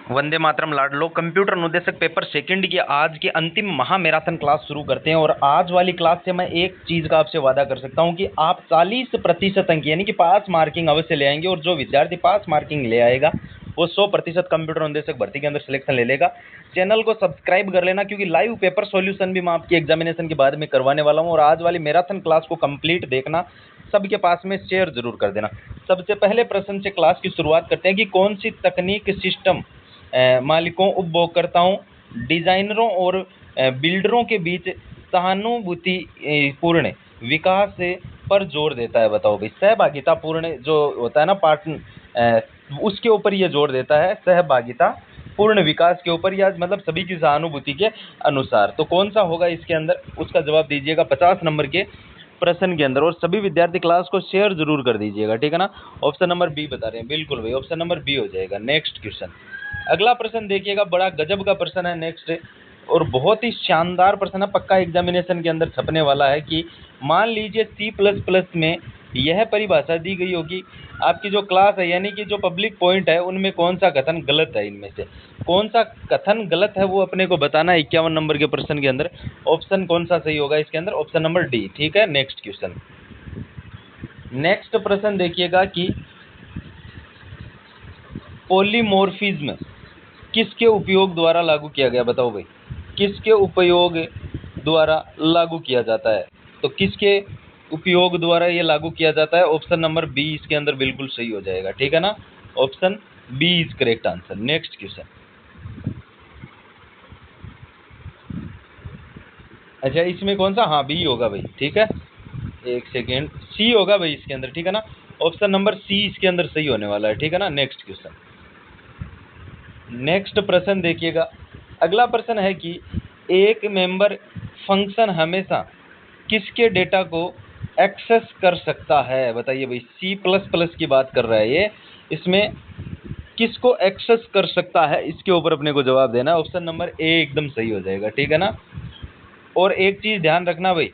वंदे मातरम लाडलो। कंप्यूटर अनुदेशक paper second की आज की अंतिम महामैराथन क्लास शुरू करते हैं। और आज वाली क्लास से मैं एक चीज़ का आपसे वादा कर सकता हूं कि आप 40% अंक यानी कि पास मार्किंग अवश्य ले आएंगे। और जो विद्यार्थी पास मार्किंग ले आएगा वो 100% कंप्यूटर अनुदेशक भर्ती के अंदर सिलेक्शन ले लेगा। चैनल को सब्सक्राइब कर लेना, क्योंकि लाइव पेपर सॉल्यूशन भी मैं आपकी एग्जामिनेशन के बाद में करवाने वाला हूँ। और आज वाली मैराथन क्लास को कंप्लीट देखना, सबके पास में शेयर जरूर कर देना। सबसे पहले प्रश्न से क्लास की शुरुआत करते हैं कि कौन सी तकनीक सिस्टम मालिकों, उपभोक्ताओं, डिजाइनरों और बिल्डरों के बीच सहानुभूति पूर्ण विकास पर जोर देता है। बताओ भाई, सहभागिता पूर्ण जो होता है ना उसके ऊपर ये जोर देता है, सहभागिता पूर्ण विकास के ऊपर, या मतलब सभी की सहानुभूति के अनुसार। तो कौन सा होगा इसके अंदर, उसका जवाब दीजिएगा 50 नंबर के प्रश्न के अंदर। और सभी विद्यार्थी क्लास को शेयर जरूर कर दीजिएगा, ठीक है ना। ऑप्शन नंबर बी बता रहे हैं, बिल्कुल भाई ऑप्शन नंबर बी हो जाएगा। नेक्स्ट क्वेश्चन, अगला प्रश्न देखिएगा, बड़ा गजब का प्रश्न है नेक्स्ट, और बहुत ही शानदार प्रश्न है, पक्का एग्जामिनेशन के अंदर छपने वाला है। कि मान लीजिए C++ में यह परिभाषा दी गई होगी, आपकी जो क्लास है यानी कि जो पब्लिक पॉइंट है उनमें कौन सा कथन गलत है, इनमें से कौन सा कथन गलत है वो अपने को बताना है 51 नंबर के प्रश्न के अंदर। ऑप्शन कौन सा सही होगा इसके अंदर, ऑप्शन नंबर डी, ठीक है। नेक्स्ट क्वेश्चन, नेक्स्ट प्रश्न देखिएगा कि पॉलीमॉर्फिज्म किसके उपयोग द्वारा लागू किया गया। बताओ भाई, किसके उपयोग द्वारा लागू किया जाता है, तो किसके उपयोग द्वारा ये लागू किया जाता है। ऑप्शन नंबर बी इसके अंदर बिल्कुल सही हो जाएगा, ठीक है ना। Option B is correct answer. Next question, अच्छा इसमें कौन सा, हाँ बी होगा भाई, ठीक है। एक सेकेंड, सी होगा भाई इसके अंदर, ठीक है ना। ऑप्शन नंबर सी इसके अंदर सही होने वाला है, ठीक है ना। नेक्स्ट क्वेश्चन, नेक्स्ट प्रश्न देखिएगा, अगला प्रश्न है कि एक मेंबर फंक्शन हमेशा किसके डेटा को एक्सेस कर सकता है। बताइए भाई, C++ की बात कर रहा है ये, इसमें किसको एक्सेस कर सकता है, इसके ऊपर अपने को जवाब देना है। ऑप्शन नंबर ए एकदम सही हो जाएगा, ठीक है ना। और एक चीज ध्यान रखना भाई,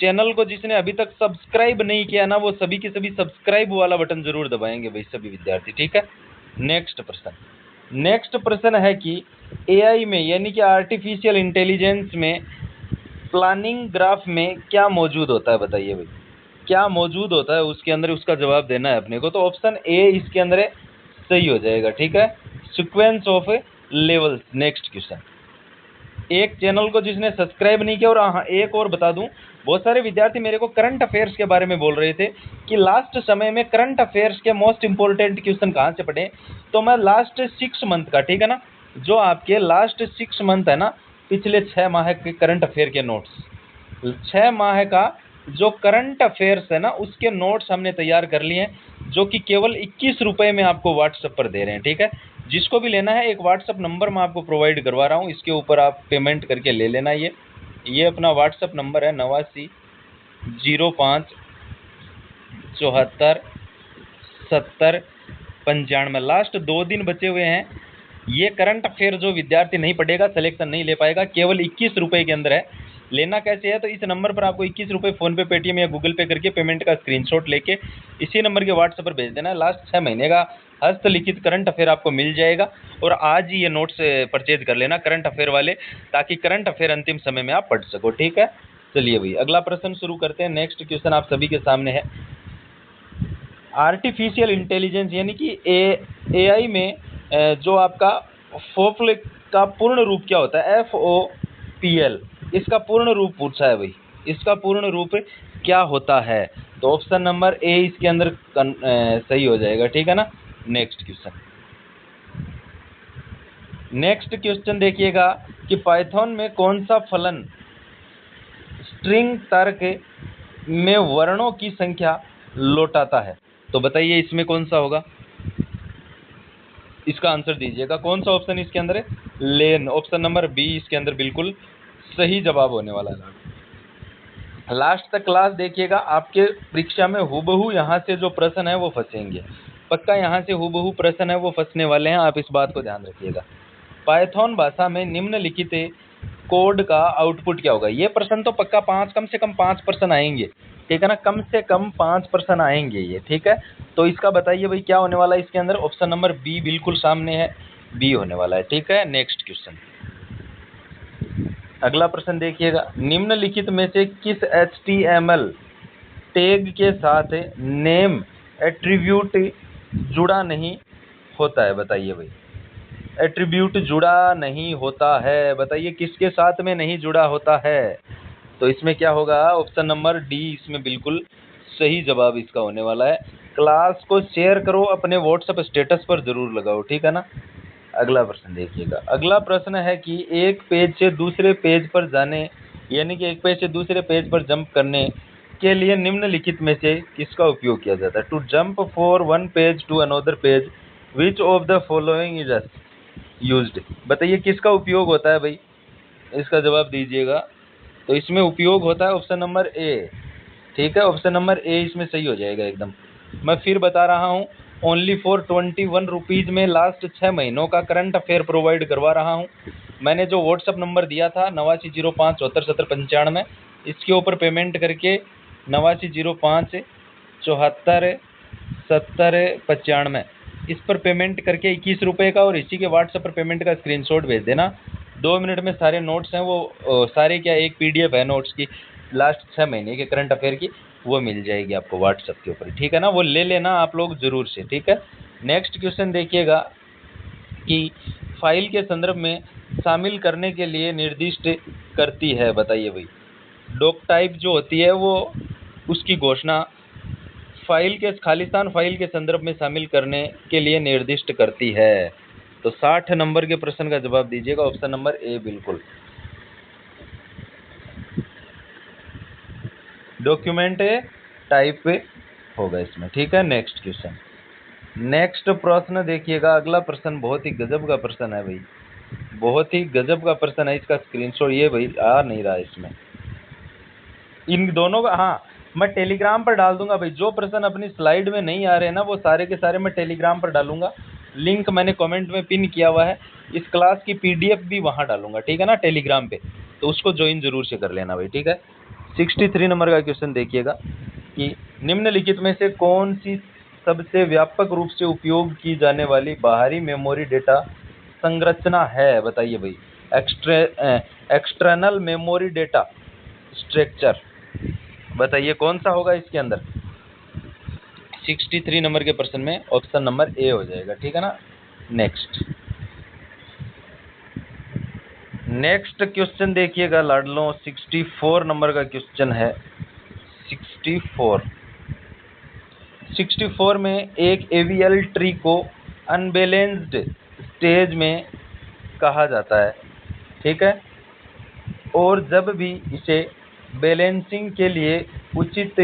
चैनल को जिसने अभी तक सब्सक्राइब नहीं किया ना, वो सभी के सभी सब्सक्राइब वाला बटन जरूर दबाएंगे भाई सभी विद्यार्थी, ठीक है। नेक्स्ट प्रश्न, नेक्स्ट प्रश्न है कि एआई में यानी कि आर्टिफिशियल इंटेलिजेंस में प्लानिंग ग्राफ में क्या मौजूद होता है। बताइए भाई, क्या मौजूद होता है उसके अंदर, उसका जवाब देना है अपने को। तो ऑप्शन ए इसके अंदर सही हो जाएगा, ठीक है, sequence of levels. Next question, एक चैनल को जिसने सब्सक्राइब नहीं किया, और हाँ एक और बता दूं, बहुत सारे विद्यार्थी मेरे को करंट अफेयर्स के बारे में बोल रहे थे कि लास्ट समय में करंट अफेयर्स के मोस्ट इंपॉर्टेंट क्वेश्चन कहाँ से पढ़े। तो मैं लास्ट 6 मंथ का, ठीक है ना, जो आपके लास्ट 6 मंथ है ना, पिछले 6 माह के करंट अफेयर के नोट्स, 6 माह का जो करंट अफेयर्स है ना उसके नोट्स हमने तैयार कर लिए हैं, जो कि केवल 21 रुपये में आपको व्हाट्सएप पर दे रहे हैं, ठीक है। जिसको भी लेना है, एक व्हाट्सएप नंबर मैं आपको प्रोवाइड करवा रहा हूँ, इसके ऊपर आप पेमेंट करके ले लेना। ये अपना व्हाट्सएप नंबर है 8905747095। लास्ट 2 दिन बचे हुए हैं। ये करंट अफेयर जो विद्यार्थी नहीं पढ़ेगा सिलेक्शन नहीं ले पाएगा, केवल 21 रुपये के अंदर है। लेना कैसे है, तो इस नंबर पर आपको 21 रुपये फ़ोनपे, पेटीएम या गूगल पे करके पेमेंट का स्क्रीनशॉट लेके इसी नंबर के व्हाट्सएप पर भेज देना है। लास्ट 6 महीने का हस्तलिखित करंट अफेयर आपको मिल जाएगा। और आज ही ये नोट्स परचेज कर लेना करंट अफेयर वाले, ताकि करंट अफेयर अंतिम समय में आप पढ़ सको, ठीक है। चलिए भाई अगला प्रश्न शुरू करते हैं। नेक्स्ट क्वेश्चन आप सभी के सामने है, आर्टिफिशियल इंटेलिजेंस यानी कि एआई में जो आपका फोफल का पूर्ण रूप क्या होता है, FOPL, इसका पूर्ण रूप पूछा है भाई, इसका पूर्ण रूप क्या होता है। तो ऑप्शन नंबर ए इसके अंदर सही हो जाएगा, ठीक है ना। नेक्स्ट क्वेश्चन, नेक्स्ट क्वेश्चन देखिएगा कि पाइथन में कौन सा फलन स्ट्रिंग तर्क में वर्णों की संख्या लौटाता है। तो बताइए इसमें कौन सा होगा, इसका आंसर दीजिएगा। कौन सा ऑप्शन इसके अंदर है, लेन। ऑप्शन नंबर बी इसके अंदर बिल्कुल सही जवाब होने वाला है। लास्ट तक क्लास देखिएगा, आपके परीक्षा में हुबहू यहाँ से जो प्रश्न है वो फंसेंगे, पक्का यहाँ से हुबहू प्रश्न है वो फंसने वाले हैं, आप इस बात को ध्यान रखिएगा। पाइथन भाषा में निम्नलिखित कोड का आउटपुट क्या होगा। ये प्रश्न तो पक्का कम से कम 5 प्रश्न आएंगे, ठीक है ना, कम से कम 5 प्रश्न आएंगे ये, ठीक है। तो इसका बताइए भाई क्या होने वाला है इसके अंदर। ऑप्शन नंबर बी बिल्कुल सामने है, बी होने वाला है। ठीक है, नेक्स्ट क्वेश्चन। अगला प्रश्न देखिएगा, निम्नलिखित में से किस HTML टैग के साथ नेम एट्रीब्यूट जुड़ा नहीं होता है? बताइए भाई, एट्रीब्यूट जुड़ा नहीं होता है, बताइए किसके साथ में नहीं जुड़ा होता है? तो इसमें क्या होगा? ऑप्शन नंबर डी इसमें बिल्कुल सही जवाब इसका होने वाला है। क्लास को शेयर करो, अपने व्हाट्सएप स्टेटस पर जरूर लगाओ। ठीक है ना। अगला प्रश्न देखिएगा, अगला प्रश्न है कि एक पेज से दूसरे पेज पर जाने, यानी कि एक पेज से दूसरे पेज पर जंप करने के लिए निम्नलिखित में से किसका उपयोग किया जाता है? To jump for one page to another page, which of the following is used? बताइए किसका उपयोग होता है भाई, इसका जवाब दीजिएगा। तो इसमें उपयोग होता है ऑप्शन नंबर ए। ठीक है, ऑप्शन नंबर ए इसमें सही हो जाएगा एकदम। मैं फिर बता रहा हूँ, ओनली फॉर 21 रुपीज़ में लास्ट 6 महीनों का करंट अफेयर प्रोवाइड करवा रहा हूँ। मैंने जो व्हाट्सअप नंबर दिया था 8905747095, इसके ऊपर पेमेंट करके 8905747095 इस पर पेमेंट करके 21 रुपये का, और इसी के व्हाट्सएप पर पेमेंट का स्क्रीनशॉट भेज देना। 2 मिनट में सारे नोट्स हैं वो सारे क्या, एक PDF है नोट्स की लास्ट 6 महीने के करंट अफेयर की, वो मिल जाएगी आपको व्हाट्सएप के ऊपर। ठीक है ना, वो ले लेना आप लोग जरूर से। ठीक है, नेक्स्ट क्वेश्चन देखिएगा कि फाइल के संदर्भ में शामिल करने के लिए निर्दिष्ट करती है। बताइए भाई, डॉक टाइप जो होती है वो उसकी घोषणा फाइल के खालिस्तान फाइल के संदर्भ में शामिल करने के लिए निर्दिष्ट करती है। तो 60 नंबर के प्रश्न का जवाब दीजिएगा, ऑप्शन नंबर ए बिल्कुल। डॉक्यूमेंट टाइप होगा इसमें। ठीक है, नेक्स्ट क्वेश्चन। नेक्स्ट प्रश्न देखिएगा, अगला प्रश्न बहुत ही गजब का प्रश्न है भाई, बहुत ही गजब का प्रश्न है। इसका स्क्रीनशॉट ये भाई आ नहीं रहा इसमें, इन दोनों का, हाँ मैं टेलीग्राम पर डाल दूंगा भाई। जो प्रश्न अपनी स्लाइड में नहीं आ रहे हैं ना, वो सारे के सारे मैं टेलीग्राम पर डालूंगा। लिंक मैंने कमेंट में पिन किया हुआ है, इस क्लास की PDF भी वहाँ डालूंगा। ठीक है ना, टेलीग्राम पे, तो उसको ज्वाइन जरूर से कर लेना भाई। ठीक है, 63 नंबर का क्वेश्चन देखिएगा कि निम्नलिखित में से कौन सी सबसे व्यापक रूप से उपयोग की जाने वाली बाहरी मेमोरी डेटा संरचना है? बताइए भाई, एक्सटर्नल मेमोरी डेटा स्ट्रक्चर, बताइए कौन सा होगा इसके अंदर? 63 नंबर के प्रश्न में ऑप्शन नंबर ए हो जाएगा। ठीक है ना, नेक्स्ट क्वेश्चन देखिएगा लाडलों, 64 नंबर का क्वेश्चन है। 64 में एक AVL ट्री को अनबैलेंस्ड स्टेज में कहा जाता है। ठीक है, और जब भी इसे बैलेंसिंग के लिए उचित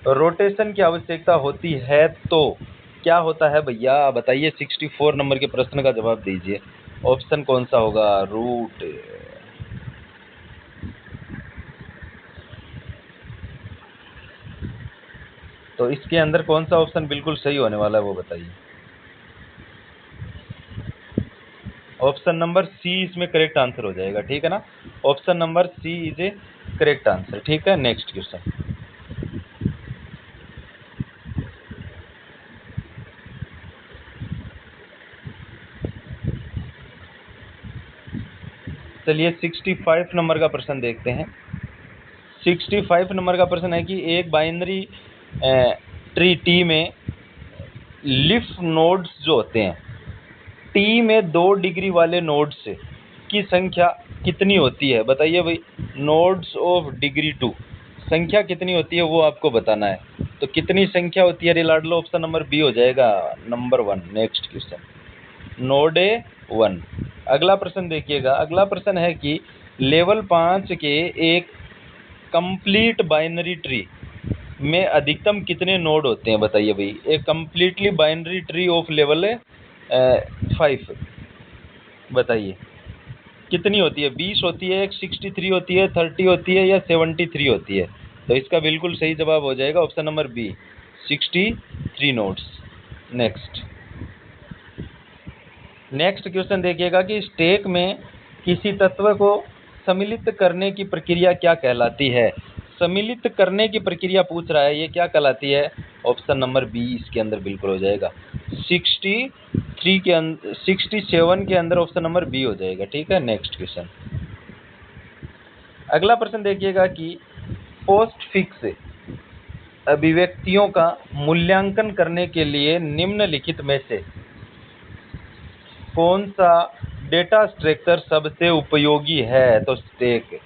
रोटेशन की आवश्यकता होती है तो क्या होता है भैया? बताइए, 64 नंबर के प्रश्न का जवाब दीजिए। ऑप्शन कौन सा होगा? रूट। तो इसके अंदर कौन सा ऑप्शन बिल्कुल सही होने वाला है वो बताइए। ऑप्शन नंबर सी इसमें करेक्ट आंसर हो जाएगा। ठीक है ना, option number C is a correct answer. ठीक है, नेक्स्ट क्वेश्चन। चलिए 65 नंबर का प्रश्न देखते हैं। 65 नंबर का प्रश्न है कि एक बाइनरी ट्री टी में लीफ नोड्स जो होते हैं, टी में 2 डिग्री वाले नोड्स की संख्या कितनी होती है? बताइए भाई, नोड्स ऑफ डिग्री 2 संख्या कितनी होती है वो आपको बताना है। तो कितनी संख्या होती है रिलाडलो? ऑप्शन नंबर बी हो जाएगा, नंबर 1। Next question, node 1। अगला प्रश्न देखिएगा, अगला प्रश्न है कि लेवल 5 के एक कंप्लीट बाइनरी ट्री में अधिकतम कितने नोड होते हैं? बताइए भाई, एक completely binary tree of level 5 बताइए कितनी होती है? 20 होती है, 63 होती है, 30 होती है, या 73 होती है? तो इसका बिल्कुल सही जवाब हो जाएगा option number B, 63 nodes. Next question देखिएगा कि स्टैक में किसी तत्व को सम्मिलित करने की प्रक्रिया क्या कहलाती है? सम्मिलित करने की प्रक्रिया पूछ रहा है, ये क्या कहलाती है? ऑप्शन नंबर बी इसके अंदर बिल्कुल हो जाएगा, 63 67 के अंदर ऑप्शन नंबर बी हो जाएगा। ठीक है, नेक्स्ट क्वेश्चन। अगला प्रश्न देखिएगा कि पोस्ट फिक्स अभिव्यक्तियों का मूल्यांकन करने के लिए निम्नलिखित में से कौन सा डेटा स्ट्रक्चर सबसे उपयोगी है? तो स्टैक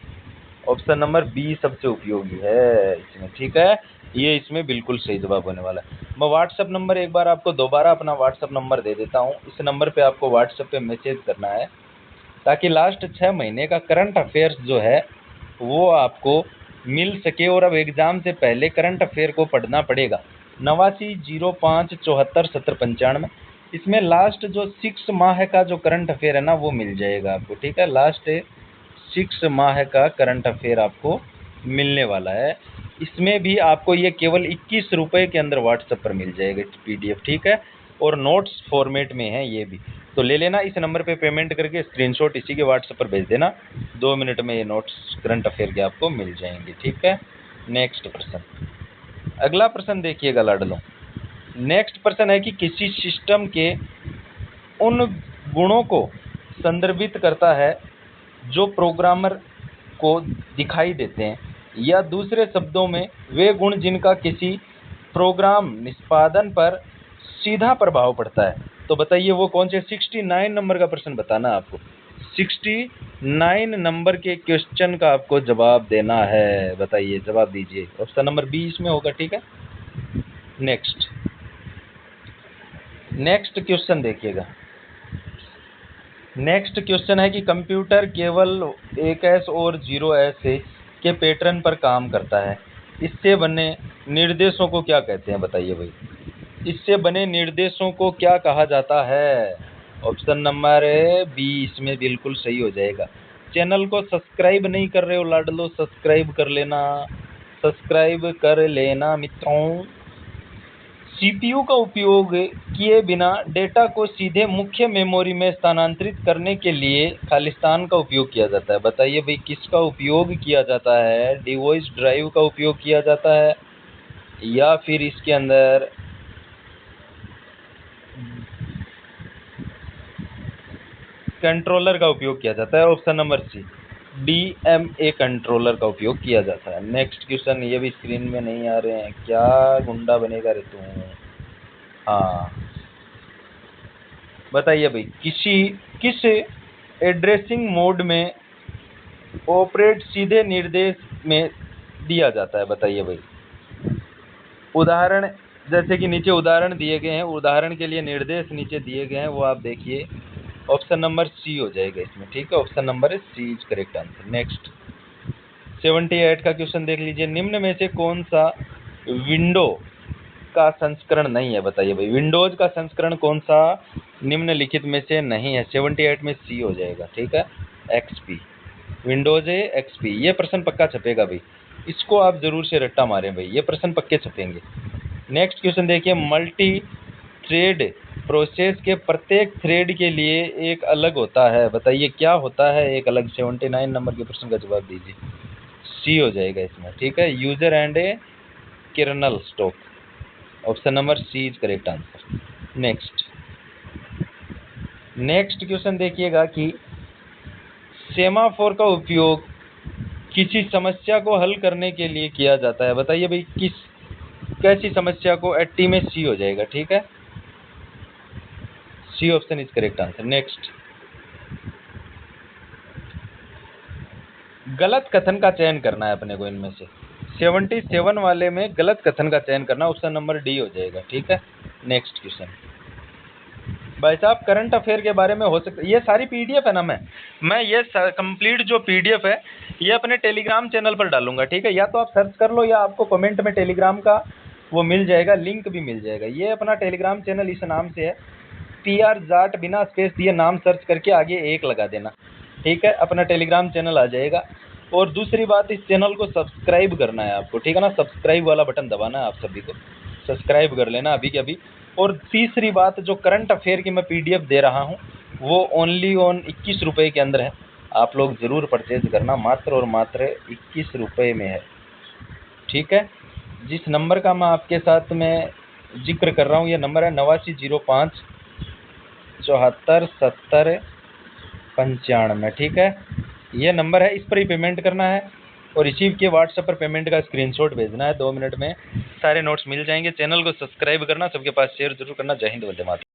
ऑप्शन नंबर बी सबसे उपयोगी है इसमें। ठीक है, ये इसमें बिल्कुल सही जवाब होने वाला है। मैं व्हाट्सएप नंबर एक बार आपको दोबारा अपना व्हाट्सएप नंबर दे देता हूँ। इस नंबर पे आपको व्हाट्सएप पे मैसेज करना है ताकि लास्ट 6 महीने का करंट अफेयर्स जो है वो आपको मिल सके। और अब एग्जाम से पहले करंट अफेयर को पढ़ना पड़ेगा। 8905747095 इसमें लास्ट जो 6 माह का जो करंट अफेयर है ना वो मिल जाएगा आपको। ठीक है, लास्ट 6 माह का करंट अफेयर आपको मिलने वाला है। इसमें भी आपको ये केवल 21 रुपये के अंदर व्हाट्सएप पर मिल जाएगा PDF। ठीक है, और नोट्स फॉर्मेट में है ये भी। तो ले लेना, इस नंबर पे पेमेंट करके स्क्रीनशॉट इसी के व्हाट्सएप पर भेज देना। 2 मिनट में ये नोट्स करंट अफेयर के आपको मिल जाएंगे। ठीक है, नेक्स्ट प्रश्न। अगला प्रश्न देखिएगा लाडलो। नेक्स्ट प्रश्न है कि किसी सिस्टम के उन गुणों को संदर्भित करता है जो प्रोग्रामर को दिखाई देते हैं, या दूसरे शब्दों में वे गुण जिनका किसी प्रोग्राम निष्पादन पर सीधा प्रभाव पड़ता है। तो बताइए वो कौन से? 69 नंबर का प्रश्न बताना आपको। 69 नंबर के क्वेश्चन का आपको जवाब देना है। बताइए, जवाब दीजिए। ऑप्शन नंबर बी इसमें होगा। ठीक है, नेक्स्ट क्वेश्चन देखिएगा। नेक्स्ट क्वेश्चन है कि कंप्यूटर केवल 1S और 0S के पैटर्न पर काम करता है। इससे बने निर्देशों को क्या कहते हैं? बताइए भाई, इससे बने निर्देशों को क्या कहा जाता है? ऑप्शन नंबर बी इसमें बिल्कुल सही हो जाएगा। चैनल को सब्सक्राइब नहीं कर रहे हो लाडलो, सब्सक्राइब कर लेना, सब्सक्राइब कर लेना मित्रों। CPU का उपयोग किए बिना डेटा को सीधे मुख्य मेमोरी में स्थानांतरित करने के लिए खालिस्तान का उपयोग किया जाता है। बताइए भाई, किसका उपयोग किया जाता है? डिवाइस ड्राइव का उपयोग किया जाता है, या फिर इसके अंदर कंट्रोलर का उपयोग किया जाता है? Option number C, DMA controller का उपयोग किया जाता है। नेक्स्ट क्वेश्चन, ये भी स्क्रीन में नहीं आ रहे हैं, क्या गुंडा बनेगा रे तू? हाँ, बताइए भाई, किस एड्रेसिंग मोड में ऑपरेट सीधे निर्देश में दिया जाता है? बताइए भाई। उदाहरण जैसे कि नीचे उदाहरण दिए गए हैं, उदाहरण के लिए निर्देश नीचे दिए गए हैं, वो आप देखिए। ऑप्शन नंबर सी हो जाएगा इसमें। ठीक है, option number C is correct answer. Next 78 का क्वेश्चन देख लीजिए। निम्न में से कौन सा विंडो का संस्करण नहीं है? बताइए भाई, विंडोज का संस्करण कौन सा निम्नलिखित में से नहीं है? 78 में सी हो जाएगा। ठीक है, XP, विंडोज है XP। ये प्रश्न पक्का छपेगा भाई, इसको आप जरूर से रट्टा मारें भाई, ये प्रश्न पक्के छपेंगे। नेक्स्ट क्वेश्चन देखिए। मल्टी थ्रेड प्रोसेस के प्रत्येक थ्रेड के लिए एक अलग होता है। बताइए क्या होता है एक अलग? 79 नंबर के प्रश्न का जवाब दीजिए। सी हो जाएगा इसमें। ठीक है, user end a kernel stock. Option number C is correct answer. Next question देखिएगा कि सेमाफोर का उपयोग किसी समस्या को हल करने के लिए किया जाता है। बताइए भाई, कैसी समस्या को? 80 में सी हो जाएगा। ठीक है, C option is correct answer. Next, गलत कथन का चयन करना है अपने को इनमें से। 77 वाले में गलत कथन का चयन करना, ऑप्शन नंबर डी हो जाएगा। ठीक है, नेक्स्ट क्वेश्चन। भाई साहब, करंट अफेयर के बारे में हो सकता है, ये सारी PDF है ना, मैं ये कंप्लीट जो PDF है ये अपने टेलीग्राम चैनल पर डालूंगा। ठीक है, या तो आप सर्च कर लो या आपको कमेंट में टेलीग्राम का वो मिल जाएगा, लिंक भी मिल जाएगा। ये अपना टेलीग्राम चैनल इस नाम से है, PR जाट, बिना स्पेस दिए नाम सर्च करके आगे 1 लगा देना। ठीक है, अपना टेलीग्राम चैनल आ जाएगा। और दूसरी बात, इस चैनल को सब्सक्राइब करना है आपको। ठीक है ना, सब्सक्राइब वाला बटन दबाना है आप सभी को, सब्सक्राइब कर लेना अभी के अभी। और तीसरी बात, जो करंट अफेयर की मैं PDF दे रहा हूँ वो ओनली ऑन 21 रुपये के अंदर है। आप लोग ज़रूर परचेज करना, मात्र और मात्र 21 रुपये में है। ठीक है, जिस नंबर का मैं आपके साथ में जिक्र कर रहा हूँ ये नंबर है 8905 74 70 95। ठीक है, ये नंबर है, इस पर ही पेमेंट करना है और रिसीव के व्हाट्सएप पर पेमेंट का स्क्रीनशॉट भेजना है। 2 मिनट में सारे नोट्स मिल जाएंगे। चैनल को सब्सक्राइब करना, सबके पास शेयर जरूर करना। जय हिंद, वंदे मातरम।